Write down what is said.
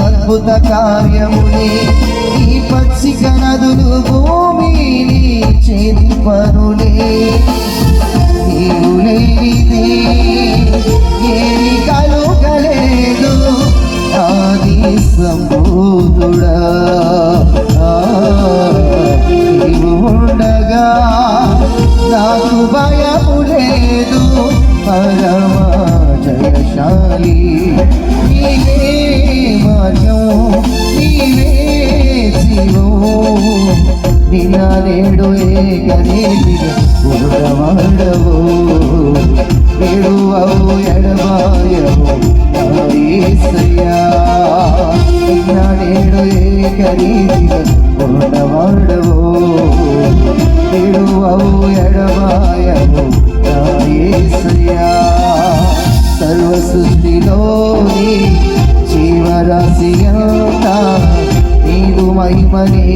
అద్భుత కార్యములే ఈ పక్షిక నదులు భూమిని చేతి పనులే నీవు లేనిది ఏమి కలుగలేదు ఆది సంబోధుడా నీవు ఉండగా నాకు భయము లేదు పరమా జయశాలి నీవే మార్గం నీవే జీవం నిన్న నేడు ఏకనేదిగా గురుడవాడవు నేడువవు ఎడబాయవు యేసయ్యా నిన్న నేడు ఏకనేదిగా గురుడవాడవు నేడువవు ఎడబాయవు యేసయ్యా సర్వ సృష్టిలోని జీవరాశి అంతా నీదు మహిమనే